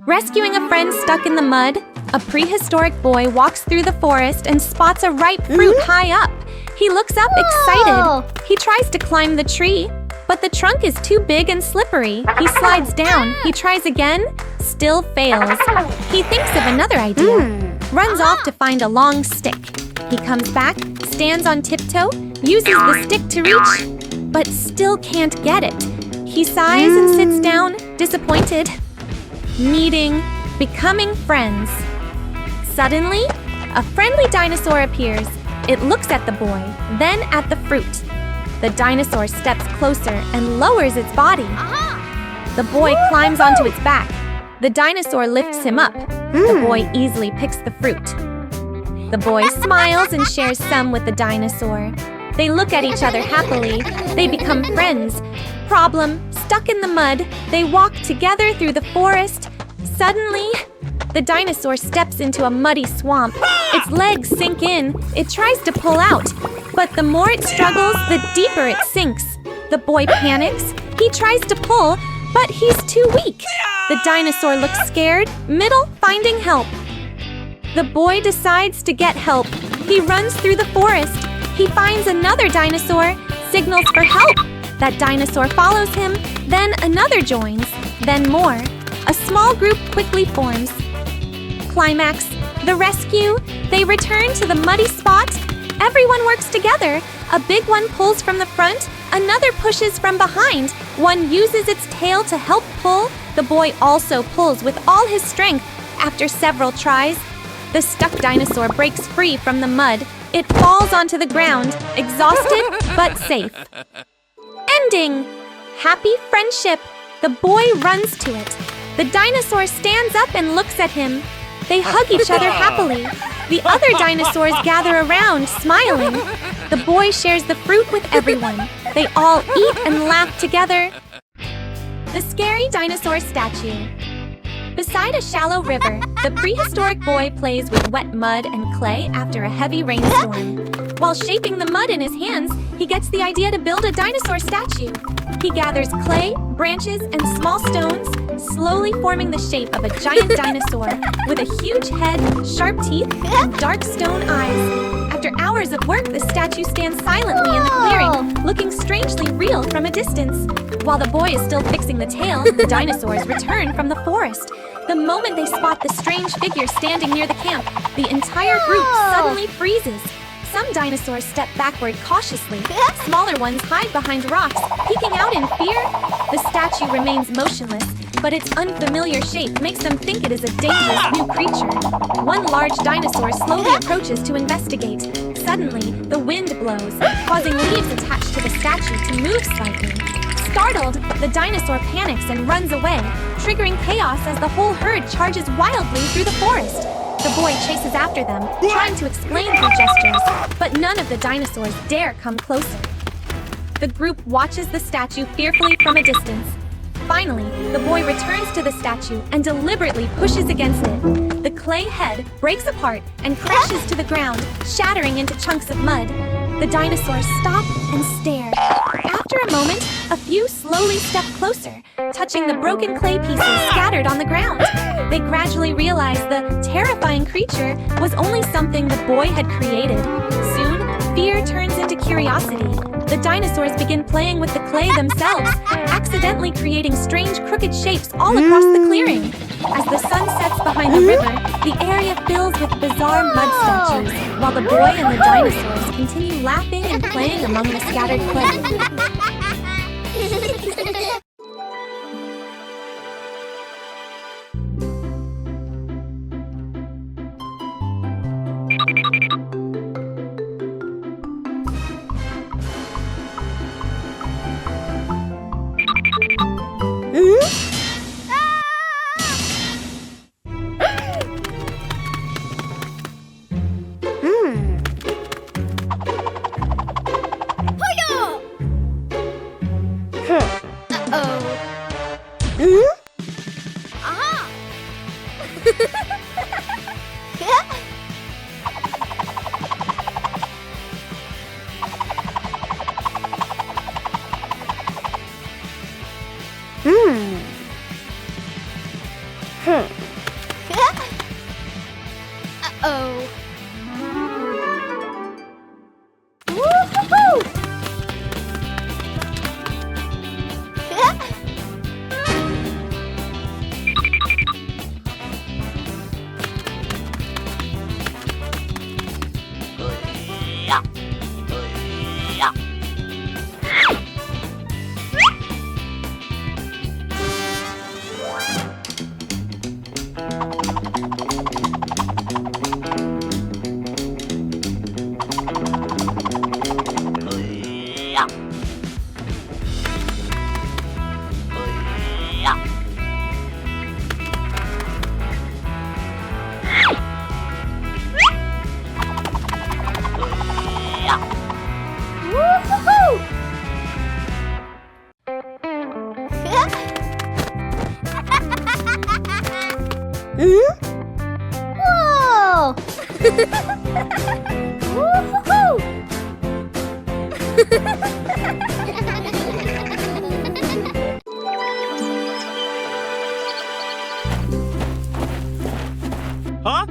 Rescuing a friend stuck in the mud, a prehistoric boy walks through the forest and spots a ripe fruit high up. He looks up excited. He tries to climb the tree, but the trunk is too big and slippery. He slides down. He tries again, still fails. He thinks of another idea, runs off to find a long stick. He comes back, stands on tiptoe, uses the stick to reach, but still can't get it. He sighs and sits down, disappointed. Meeting, becoming friends. Suddenly, a friendly dinosaur appears. It looks at the boy, then at the fruit. The dinosaur steps closer and lowers its body. The boy climbs onto its back. The dinosaur lifts him up. The boy easily picks the fruit. The boy smiles and shares some with the dinosaur. They look at each other happily. They become friends. Problem, stuck in the mud, they walk together through the forest. Suddenly, the dinosaur steps into a muddy swamp. Its legs sink in. It tries to pull out, but the more it struggles, the deeper it sinks. The boy panics. He tries to pull, but he's too weak. The dinosaur looks scared, middle finding help. The boy decides to get help. He runs through the forest. He finds another dinosaur, signals for help. That dinosaur follows him, then another joins, then more. A small group quickly forms. Climax, the rescue. They return to the muddy spot. Everyone works together. A big one pulls from the front, another pushes from behind. One uses its tail to help pull. The boy also pulls with all his strength. After several tries, the stuck dinosaur breaks free from the mud. It falls onto the ground, exhausted but safe. Ending. Happy friendship. The boy runs to it. The dinosaur stands up and looks at him. They hug each other happily. The other dinosaurs gather around, smiling. The boy shares the fruit with everyone. They all eat and laugh together. The scary dinosaur statue. Beside a shallow river, the prehistoric boy plays with wet mud and clay after a heavy rainstorm. While shaping the mud in his hands, he gets the idea to build a dinosaur statue. He gathers clay, branches, and small stones, slowly forming the shape of a giant dinosaur with a huge head, sharp teeth, and dark stone eyes. After hours of work, the statue stands silently in the clearing, looking strangely real from a distance. While the boy is still fixing the tail, the dinosaurs return from the forest. The moment they spot the strange figure standing near the camp, the entire group suddenly freezes. Some dinosaurs step backward cautiously. Smaller ones hide behind rocks, peeking out in fear. The statue remains motionless, but its unfamiliar shape makes them think it is a dangerous new creature. One large dinosaur slowly approaches to investigate. Suddenly, the wind blows, causing leaves attached to the statue to move slightly. Startled, the dinosaur panics and runs away, triggering chaos as the whole herd charges wildly through the forest. The boy chases after them, trying to explain through gestures, but none of the dinosaurs dare come closer. The group watches the statue fearfully from a distance. Finally, the boy returns to the statue and deliberately pushes against it. The clay head breaks apart and crashes to the ground, shattering into chunks of mud. The dinosaurs stop and stare. After a moment, a few slowly step closer, touching the broken clay pieces scattered on the ground. They gradually realize the terrifying creature was only something the boy had created. Soon, fear turns into curiosity. The dinosaurs begin playing with the clay themselves, accidentally creating strange crooked shapes all across the clearing. As the sun sets behind the river, the area fills with bizarre mud statues, while the boy and the dinosaurs continue laughing and playing among the scattered clay. Whoa! Woo-hoo-hoo! Huh?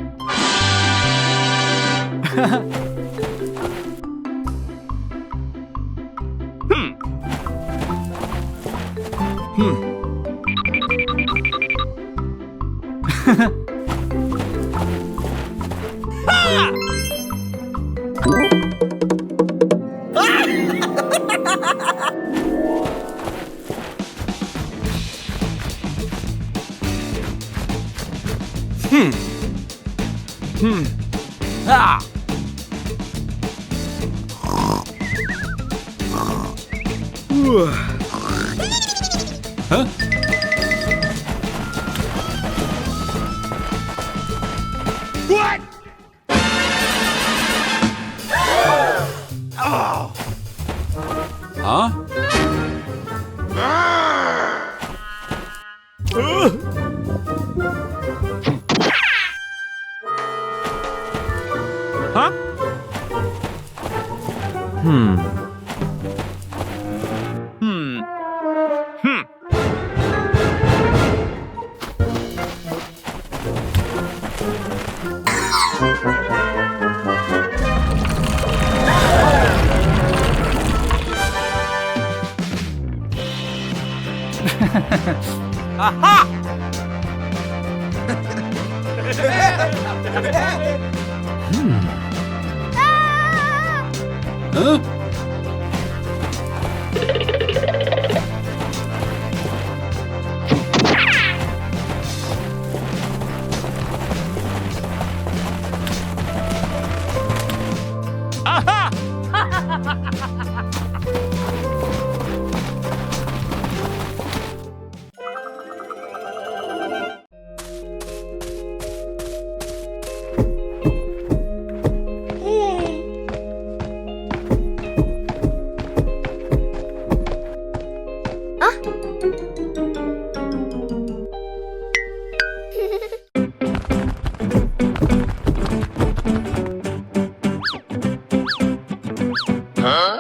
Ah! Huh? What? Oh! Huh? Huh? Hmm. Aha! Huh? Aha!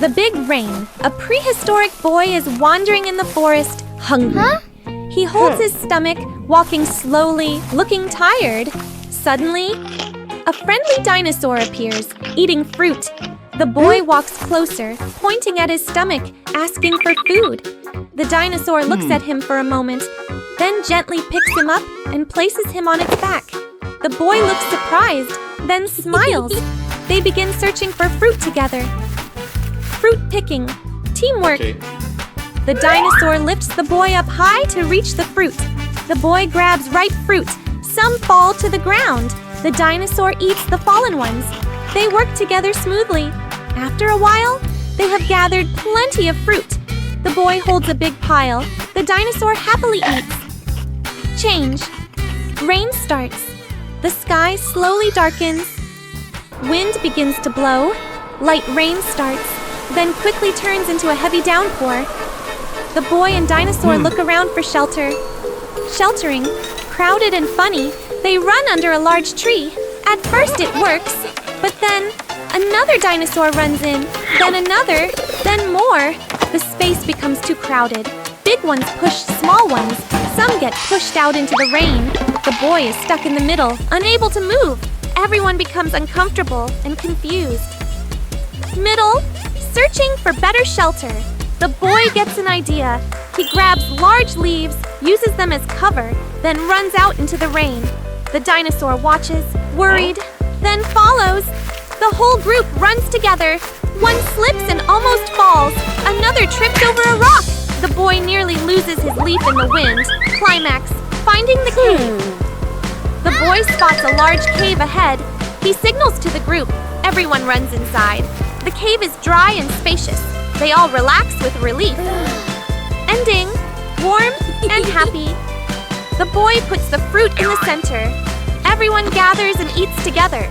The Big Rain. A prehistoric boy is wandering in the forest, hungry. He holds his stomach, walking slowly, looking tired. Suddenly, a friendly dinosaur appears, eating fruit. The boy walks closer, pointing at his stomach, asking for food. The dinosaur looks at him for a moment, then gently picks him up and places him on its back. The boy looks surprised, then smiles. They begin searching for fruit together. Fruit picking. Teamwork. Okay. The dinosaur lifts the boy up high to reach the fruit. The boy grabs ripe fruit. Some fall to the ground. The dinosaur eats the fallen ones. They work together smoothly. After a while, they have gathered plenty of fruit. The boy holds a big pile. The dinosaur happily eats. Change. Rain starts. The sky slowly darkens. Wind begins to blow. Light rain starts, then quickly turns into a heavy downpour. The boy and dinosaur look around for shelter. Sheltering, crowded and funny, they run under a large tree. At first it works, but then another dinosaur runs in, then another, then more. The space becomes too crowded. Big ones push small ones. Some get pushed out into the rain. The boy is stuck in the middle, unable to move. Everyone becomes uncomfortable and confused. Middle, searching for better shelter. The boy gets an idea. He grabs large leaves, uses them as cover, then runs out into the rain. The dinosaur watches, worried, then follows. The whole group runs together. One slips and almost falls. Another trips over a rock. The boy nearly loses his leaf in the wind. Climax, finding the cave. The boy spots a large cave ahead. He signals to the group. Everyone runs inside. The cave is dry and spacious. They all relax with relief. Ending, warm and happy. The boy puts the fruit in the center. Everyone gathers and eats together.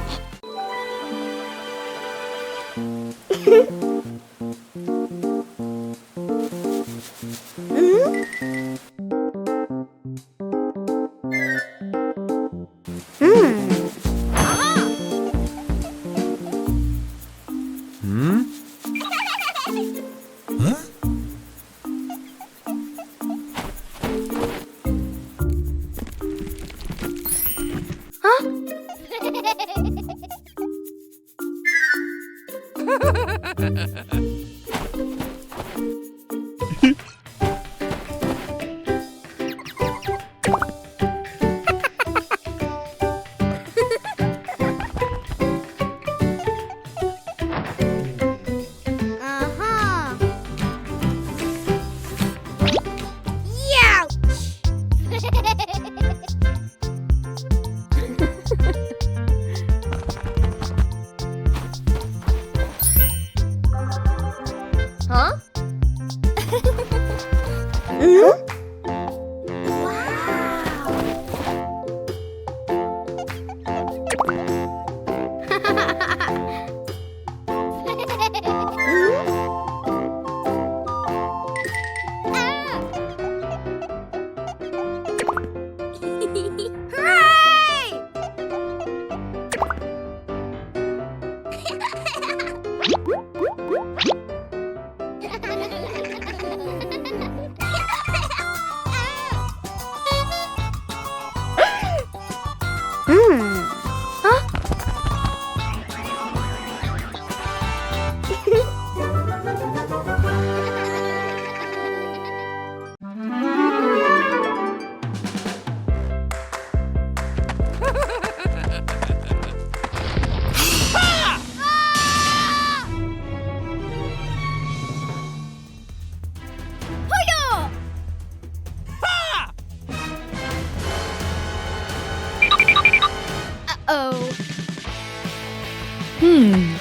Whoa!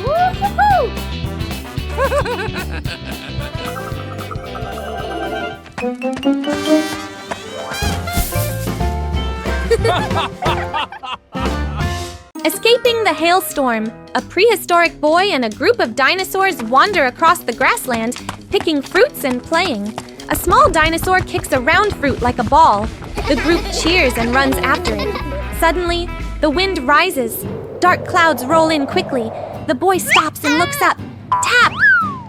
Woo-hoo-hoo! Escaping the hailstorm, a prehistoric boy and a group of dinosaurs wander across the grassland, picking fruits and playing. A small dinosaur kicks a round fruit like a ball. The group cheers and runs after it. Suddenly, the wind rises. Dark clouds roll in quickly. The boy stops and looks up. Tap!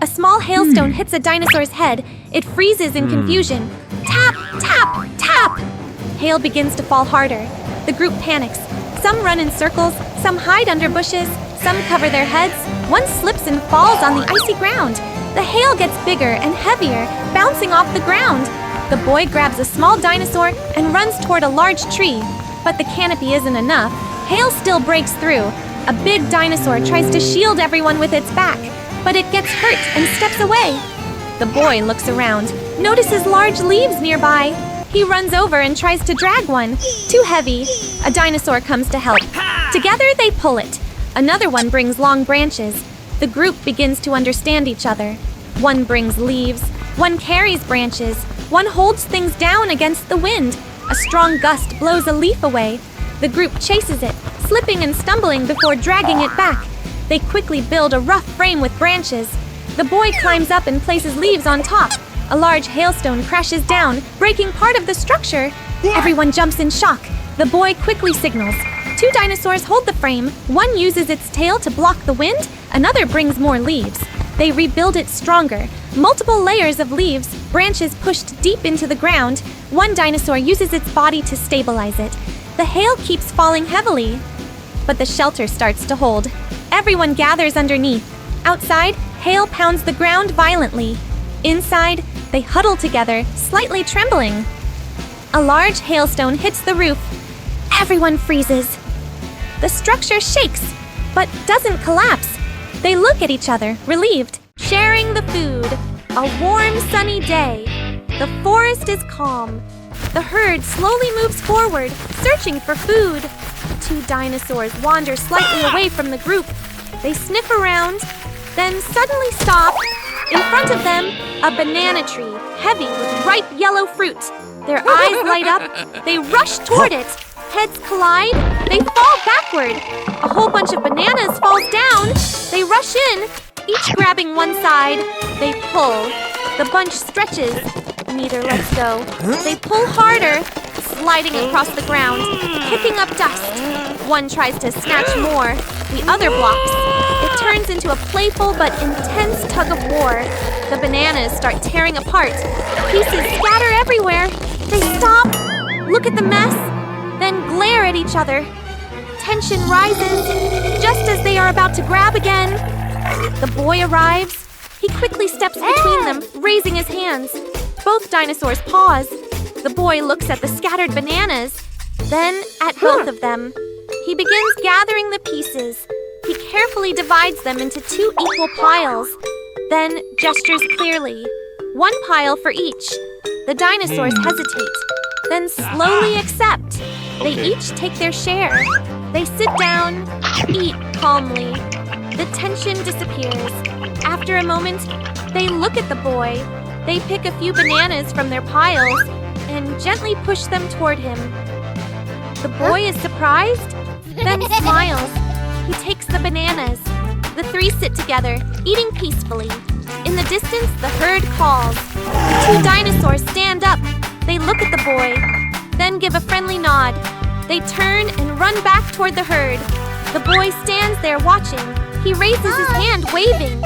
A small hailstone hits a dinosaur's head. It freezes in confusion. Tap! Tap! Tap! Hail begins to fall harder. The group panics. Some run in circles, some hide under bushes, some cover their heads. One slips and falls on the icy ground. The hail gets bigger and heavier, bouncing off the ground. The boy grabs a small dinosaur and runs toward a large tree. But the canopy isn't enough. Hail still breaks through. A big dinosaur tries to shield everyone with its back, but it gets hurt and steps away. The boy looks around, notices large leaves nearby. He runs over and tries to drag one. Too heavy. A dinosaur comes to help. Together they pull it. Another one brings long branches. The group begins to understand each other. One brings leaves. One carries branches. One holds things down against the wind. A strong gust blows a leaf away. The group chases it, slipping and stumbling before dragging it back. They quickly build a rough frame with branches. The boy climbs up and places leaves on top. A large hailstone crashes down, breaking part of the structure. Everyone jumps in shock. The boy quickly signals. Two dinosaurs hold the frame. One uses its tail to block the wind. Another brings more leaves. They rebuild it stronger. Multiple layers of leaves, branches pushed deep into the ground. One dinosaur uses its body to stabilize it. The hail keeps falling heavily, but the shelter starts to hold. Everyone gathers underneath. Outside, hail pounds the ground violently. Inside, they huddle together, slightly trembling. A large hailstone hits the roof. Everyone freezes. The structure shakes, but doesn't collapse. They look at each other, relieved. Sharing the food. A warm, sunny day. The forest is calm. The herd slowly moves forward, searching for food. Two dinosaurs wander slightly away from the group. They sniff around, then suddenly stop. In front of them, a banana tree, heavy with ripe yellow fruit. Their eyes light up. They rush toward it. Heads collide. They fall backward. A whole bunch of bananas falls down. They rush in, each grabbing one side. They pull. The bunch stretches. Neither lets go. They pull harder, sliding across the ground, kicking up dust. One tries to snatch more. The other blocks. It turns into a playful but intense tug of war. The bananas start tearing apart. Pieces scatter everywhere. They stop, look at the mess, then glare at each other. Tension rises, just as they are about to grab again. The boy arrives. He quickly steps between them, raising his hands. Both dinosaurs pause. The boy looks at the scattered bananas, then at both of them. He begins gathering the pieces. He carefully divides them into two equal piles, then gestures clearly. one pile for each. The dinosaurs hesitate, then slowly accept. They each take their share. They sit down, eat calmly. The tension disappears. After a moment, they look at the boy. They pick a few bananas from their piles and gently push them toward him. The boy is surprised, then smiles. He takes the bananas. The three sit together, eating peacefully. In the distance, the herd calls. Two dinosaurs stand up. They look at the boy, then give a friendly nod. They turn and run back toward the herd. The boy stands there watching. He raises his hand, waving.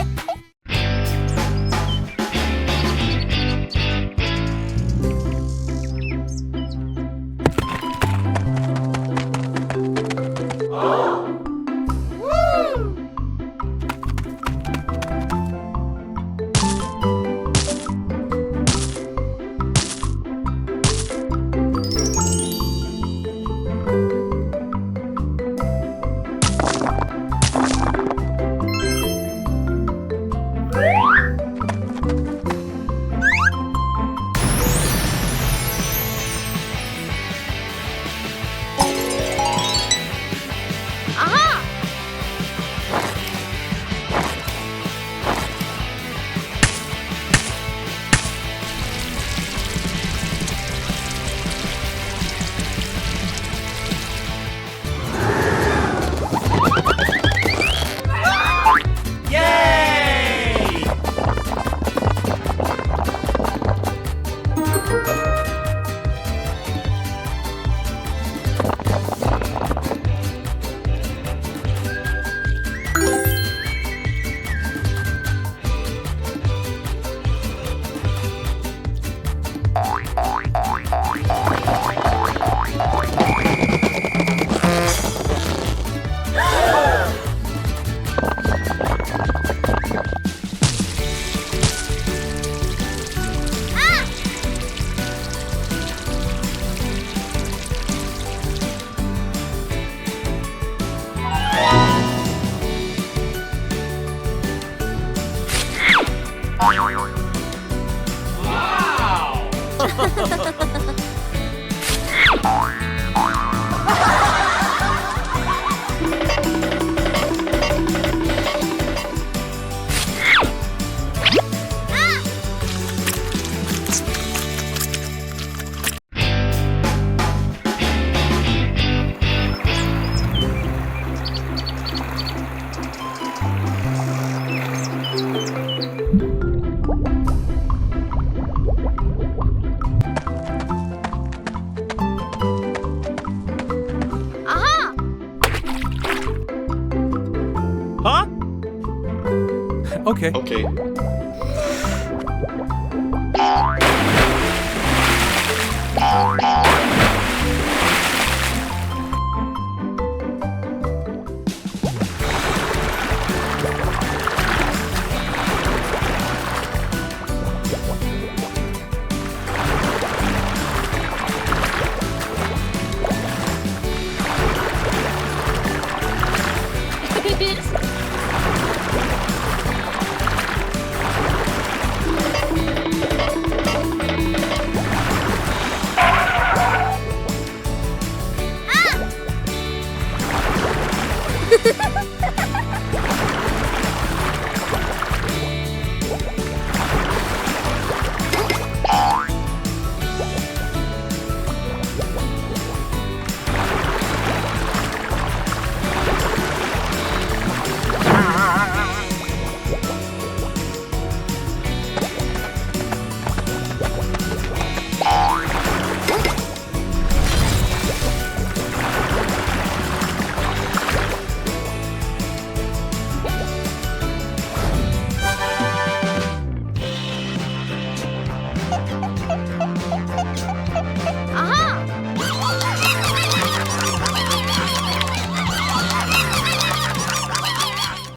Okay.